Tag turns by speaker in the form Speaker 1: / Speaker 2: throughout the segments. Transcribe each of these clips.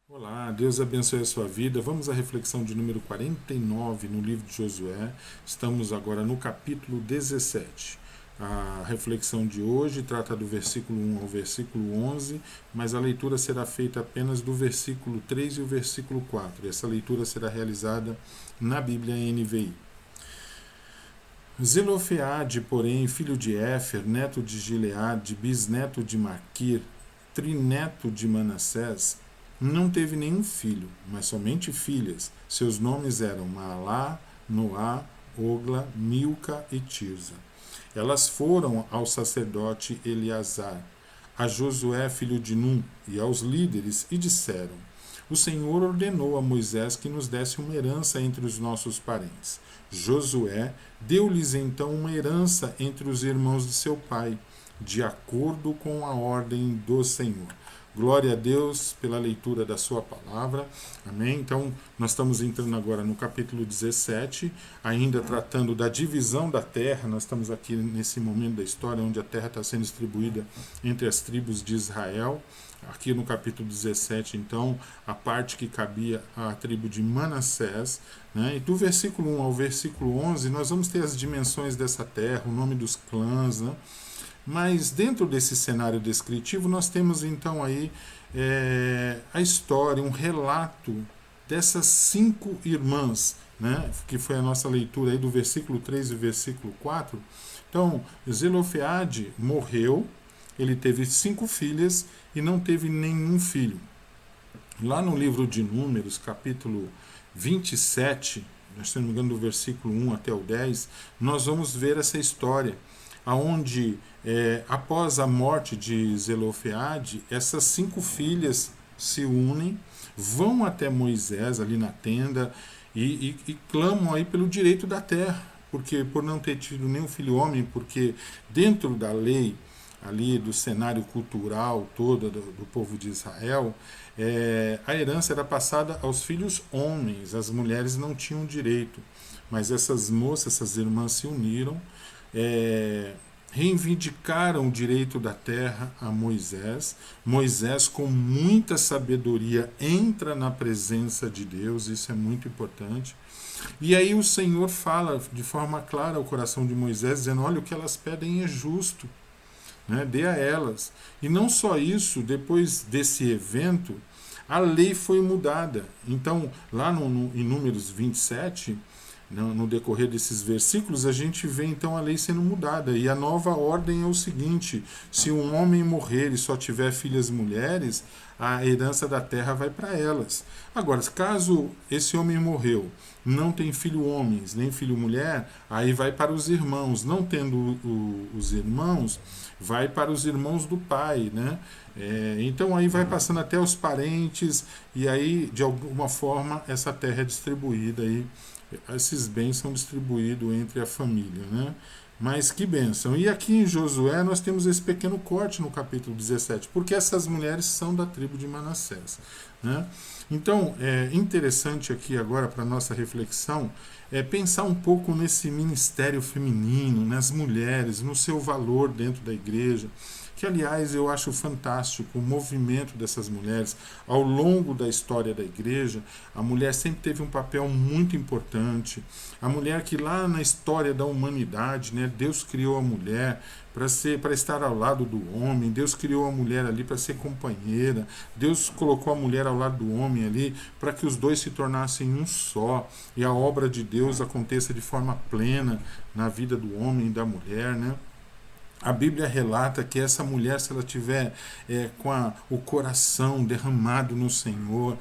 Speaker 1: Olá, Deus abençoe a sua vida. Vamos à reflexão de número 49 no livro de Josué. Estamos agora no capítulo 17. A reflexão de hoje trata do versículo 1 ao versículo 11, mas a leitura será feita apenas do versículo 3 e o versículo 4. Essa leitura será realizada na Bíblia NVI. Zelofeade, porém, filho de Éfer, neto de Gileade, bisneto de Maquir, trineto de Manassés, não teve nenhum filho, mas somente filhas. Seus nomes eram Maalá, Noá, Ogla, Milca e Tirza. Elas foram ao sacerdote Eleazar, a Josué, filho de Num, e aos líderes, e disseram: O Senhor ordenou a Moisés que nos desse uma herança entre os nossos parentes. Josué deu-lhes então uma herança entre os irmãos de seu pai, de acordo com a ordem do Senhor. Glória a Deus pela leitura da sua palavra. Amém? Então, nós estamos entrando agora no capítulo 17, ainda tratando da divisão da terra. Nós estamos aqui nesse momento da história onde a terra está sendo distribuída entre as tribos de Israel. Aqui no capítulo 17, então, a parte que cabia à tribo de Manassés, né? E do versículo 1 ao versículo 11, nós vamos ter as dimensões dessa terra, o nome dos clãs, né? Mas dentro desse cenário descritivo, nós temos então aí a história, um relato dessas 5 irmãs, né? Que foi a nossa leitura aí do versículo 3 e versículo 4. Então, Zelofeade morreu, ele teve 5 filhas e não teve nenhum filho. Lá no livro de Números, capítulo 27, se não me engano, do versículo 1 até o 10, nós vamos ver essa história, aonde após a morte de Zelofeade, essas 5 filhas se unem, vão até Moisés ali na tenda e clamam aí pelo direito da terra, porque por não ter tido nenhum filho homem, porque dentro da lei ali do cenário cultural todo do povo de Israel, a herança era passada aos filhos homens, as mulheres não tinham direito, mas essas moças, essas irmãs se uniram, reivindicaram o direito da terra a Moisés. Moisés, com muita sabedoria, entra na presença de Deus, isso é muito importante. E aí o Senhor fala de forma clara ao coração de Moisés, dizendo: olha, o que elas pedem é justo, né? Dê a elas. E não só isso, depois desse evento, a lei foi mudada. Então, lá em Números 27, no decorrer desses versículos, a gente vê então a lei sendo mudada. E a nova ordem é o seguinte: se um homem morrer e só tiver filhas mulheres, a herança da terra vai para elas. Agora, caso esse homem morreu, não tem filho homens, nem filho mulher, aí vai para os irmãos. Não tendo os irmãos, vai para os irmãos do pai, né? Então aí vai passando até os parentes, e aí de alguma forma essa terra é distribuída aí, esses bens são distribuídos entre a família, né? Mas que bênção. E aqui em Josué nós temos esse pequeno corte no capítulo 17, porque essas mulheres são da tribo de Manassés, né? Então, é interessante aqui agora para a nossa reflexão pensar um pouco nesse ministério feminino, nas mulheres, no seu valor dentro da igreja, que aliás eu acho fantástico o movimento dessas mulheres ao longo da história da igreja. A mulher sempre teve um papel muito importante. A mulher que lá na história da humanidade, né, Deus criou a mulher para estar ao lado do homem. Deus criou a mulher ali para ser companheira. Deus colocou a mulher ao lado do homem ali para que os dois se tornassem um só e a obra de Deus aconteça de forma plena na vida do homem e da mulher, né? A Bíblia relata que essa mulher, se ela tiver com o coração derramado no Senhor,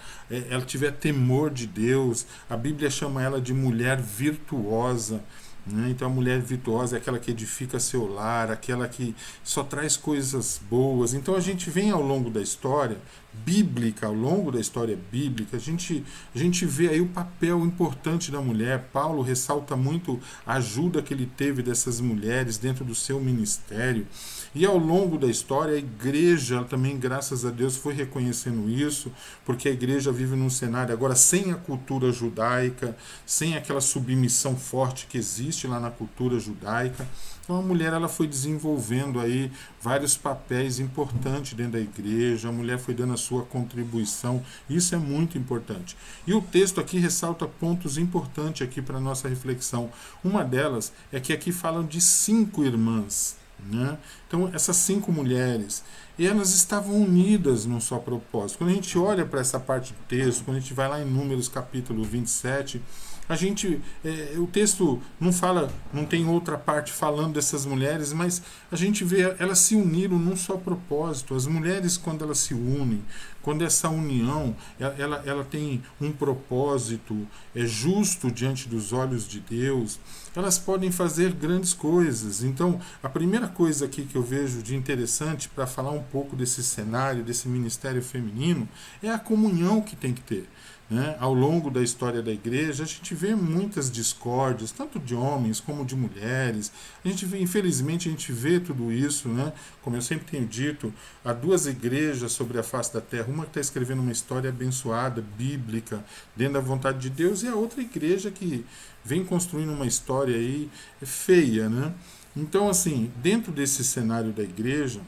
Speaker 1: ela tiver temor de Deus, a Bíblia chama ela de mulher virtuosa, né? Então a mulher virtuosa é aquela que edifica seu lar, aquela que só traz coisas boas. Então a gente vem ao longo da história bíblica, ao longo da história bíblica, a gente vê aí o papel importante da mulher. Paulo ressalta muito a ajuda que ele teve dessas mulheres dentro do seu ministério. E ao longo da história, a igreja também, graças a Deus, foi reconhecendo isso, porque a igreja vive num cenário agora sem a cultura judaica, sem aquela submissão forte que existe lá na cultura judaica. Então a mulher ela foi desenvolvendo aí vários papéis importantes dentro da igreja, a mulher foi dando a sua contribuição, isso é muito importante. E o texto aqui ressalta pontos importantes aqui para a nossa reflexão. Uma delas é que aqui falam de 5 irmãs, né? Então essas 5 mulheres, e elas estavam unidas num só propósito. Quando a gente olha para essa parte do texto, quando a gente vai lá em Números capítulo 27, a gente, o texto não fala, não tem outra parte falando dessas mulheres, mas a gente vê elas se uniram num só propósito. As mulheres, quando elas se unem, quando essa união ela tem um propósito justo diante dos olhos de Deus, elas podem fazer grandes coisas. Então, a primeira coisa aqui que eu vejo de interessante para falar um pouco desse cenário, desse ministério feminino, é a comunhão que tem que ter. Né? Ao longo da história da igreja, a gente vê muitas discórdias, tanto de homens como de mulheres. A gente vê, infelizmente, a gente vê tudo isso, né? Como eu sempre tenho dito, há 2 igrejas sobre a face da terra, uma que está escrevendo uma história abençoada, bíblica, dentro da vontade de Deus, e a outra igreja que vem construindo uma história aí feia, né? Então, assim, dentro desse cenário da igreja,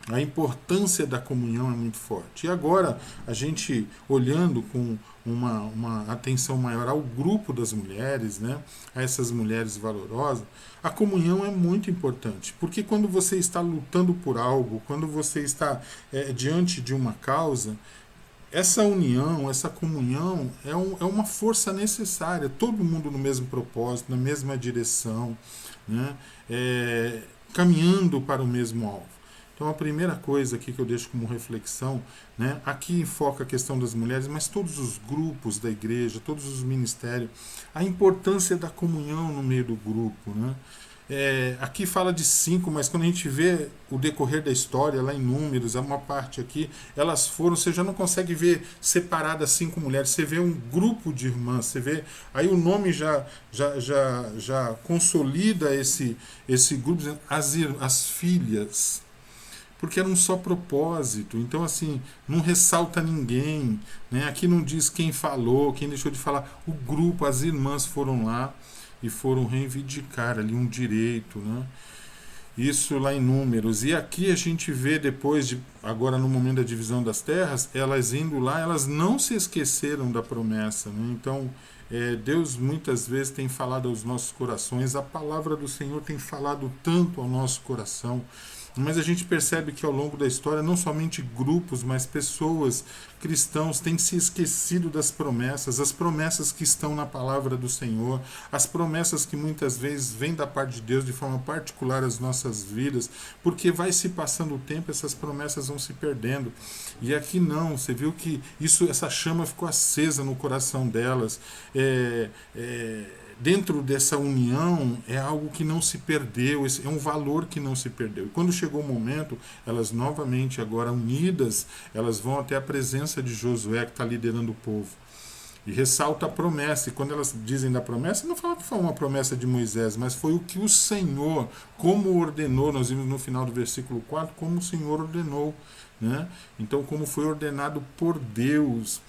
Speaker 1: a importância da comunhão é muito forte. E agora, a gente olhando com uma atenção maior ao grupo das mulheres, né, a essas mulheres valorosas, a comunhão é muito importante. Porque quando você está lutando por algo, quando você está diante de uma causa, essa união, essa comunhão é uma força necessária. Todo mundo no mesmo propósito, na mesma direção, né, caminhando para o mesmo alvo. Então a primeira coisa aqui que eu deixo como reflexão, né, aqui enfoca a questão das mulheres, mas todos os grupos da igreja, todos os ministérios, a importância da comunhão no meio do grupo. Né? Aqui fala de 5, mas quando a gente vê o decorrer da história, lá em Números, há uma parte aqui, elas foram, você já não consegue ver separadas 5 mulheres, você vê um grupo de irmãs, você vê, aí o nome já consolida esse grupo, dizendo, as filhas, porque era um só propósito. Então, assim, não ressalta ninguém, né? Aqui não diz quem falou, quem deixou de falar. O grupo, as irmãs foram lá e foram reivindicar ali um direito, né? Isso lá em Números. E aqui a gente vê depois, agora no momento da divisão das terras, elas indo lá, elas não se esqueceram da promessa, né? Então, Deus muitas vezes tem falado aos nossos corações, a palavra do Senhor tem falado tanto ao nosso coração, mas a gente percebe que ao longo da história, não somente grupos, mas pessoas, cristãos, têm se esquecido das promessas, as promessas que estão na palavra do Senhor, as promessas que muitas vezes vêm da parte de Deus de forma particular às nossas vidas, porque vai se passando o tempo, essas promessas vão se perdendo. E aqui não, você viu que essa chama ficou acesa no coração delas. Dentro dessa união é algo que não se perdeu, é um valor que não se perdeu. E quando chegou o momento, elas novamente, agora unidas, elas vão até a presença de Josué, que está liderando o povo. E ressalta a promessa. E quando elas dizem da promessa, não fala que foi uma promessa de Moisés, mas foi o que o Senhor, como ordenou, nós vimos no final do versículo 4, como o Senhor ordenou. Né? Então, como foi ordenado por Deus.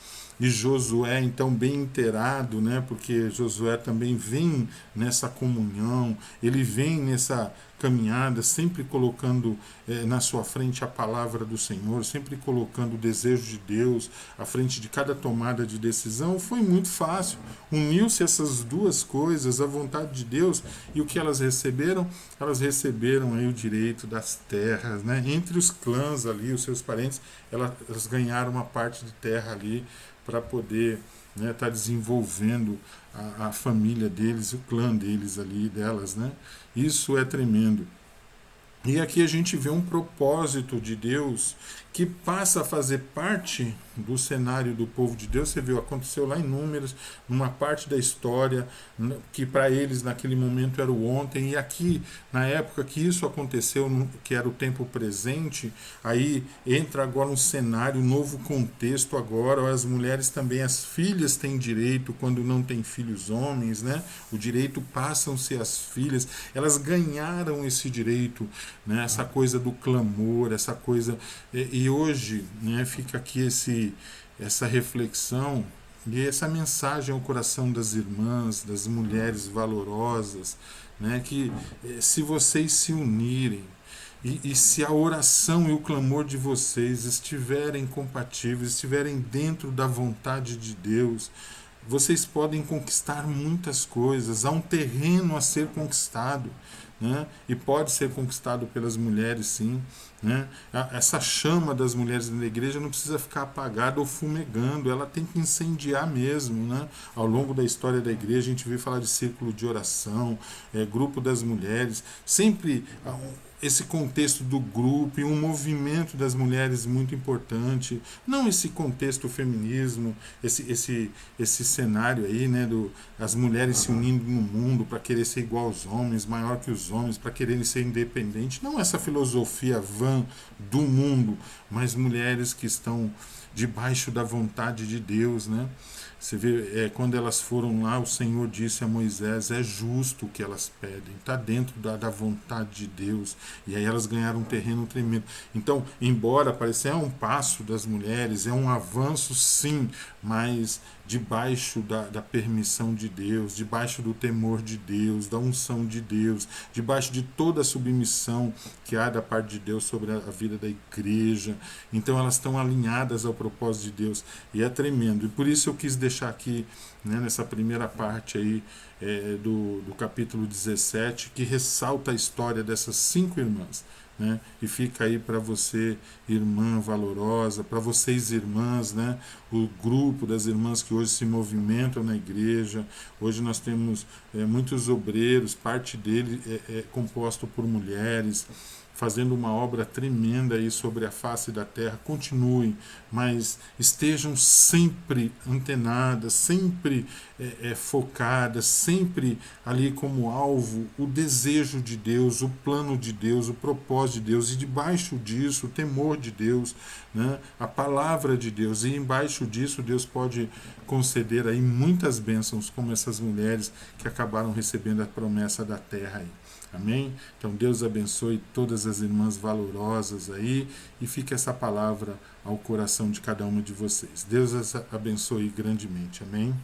Speaker 1: E Josué, então, bem inteirado, né? Porque Josué também vem nessa comunhão, ele vem nessa caminhada, sempre colocando na sua frente a palavra do Senhor, sempre colocando o desejo de Deus à frente de cada tomada de decisão. Foi muito fácil. Uniu-se essas 2 coisas, a vontade de Deus e o que elas receberam? Elas receberam aí o direito das terras, né? Entre os clãs ali, os seus parentes, elas ganharam uma parte de terra ali, para poder estar desenvolvendo a família deles, o clã deles ali, delas, né? Isso é tremendo. E aqui a gente vê um propósito de Deus que passa a fazer parte do cenário do povo de Deus. Você viu, aconteceu lá em Números, numa parte da história que para eles naquele momento era o ontem, e aqui, na época que isso aconteceu, que era o tempo presente, aí entra agora um cenário, um novo contexto agora, as mulheres também, as filhas têm direito quando não têm filhos homens, né? O direito passam-se as filhas, elas ganharam esse direito, né? Essa coisa do clamor, essa coisa... E hoje, né, fica aqui essa reflexão E essa mensagem ao coração das irmãs, das mulheres valorosas, né, que se vocês se unirem, e se a oração e o clamor de vocês estiverem compatíveis, estiverem dentro da vontade de Deus, vocês podem conquistar muitas coisas. Há um terreno a ser conquistado, né? E pode ser conquistado pelas mulheres, sim. Né? Essa chama das mulheres na igreja não precisa ficar apagada ou fumegando, ela tem que incendiar mesmo. Né? Ao longo da história da igreja, a gente vê falar de círculo de oração, grupo das mulheres, sempre esse contexto do grupo e um movimento das mulheres muito importante, não esse contexto do feminismo, esse cenário aí, né, as mulheres se unindo no mundo para querer ser igual aos homens, maior que os homens, para quererem ser independentes, não essa filosofia vã do mundo, mas mulheres que estão debaixo da vontade de Deus, né? Você vê, quando elas foram lá, o Senhor disse a Moisés, é justo o que elas pedem, está dentro da vontade de Deus. E aí elas ganharam um terreno tremendo. Então, embora pareça um passo das mulheres, é um avanço sim, mas debaixo da permissão de Deus, debaixo do temor de Deus, da unção de Deus, debaixo de toda a submissão que há da parte de Deus sobre a vida da igreja. Então elas estão alinhadas ao propósito de Deus e é tremendo. E por isso eu quis deixar aqui, né, nessa primeira parte aí do capítulo 17, que ressalta a história dessas 5 irmãs. Né? E fica aí para você, irmã valorosa, para vocês, irmãs, né? O grupo das irmãs que hoje se movimentam na igreja. Hoje nós temos muitos obreiros, parte dele é composto por mulheres, fazendo uma obra tremenda aí sobre a face da terra. Continuem, mas estejam sempre antenadas, sempre focadas, sempre ali como alvo o desejo de Deus, o plano de Deus, o propósito de Deus, e debaixo disso o temor de Deus, né? A palavra de Deus, e embaixo disso Deus pode conceder aí muitas bênçãos, como essas mulheres que acabaram recebendo a promessa da terra aí. Amém? Então Deus abençoe todas as irmãs valorosas aí e fique essa palavra ao coração de cada uma de vocês. Deus as abençoe grandemente. Amém?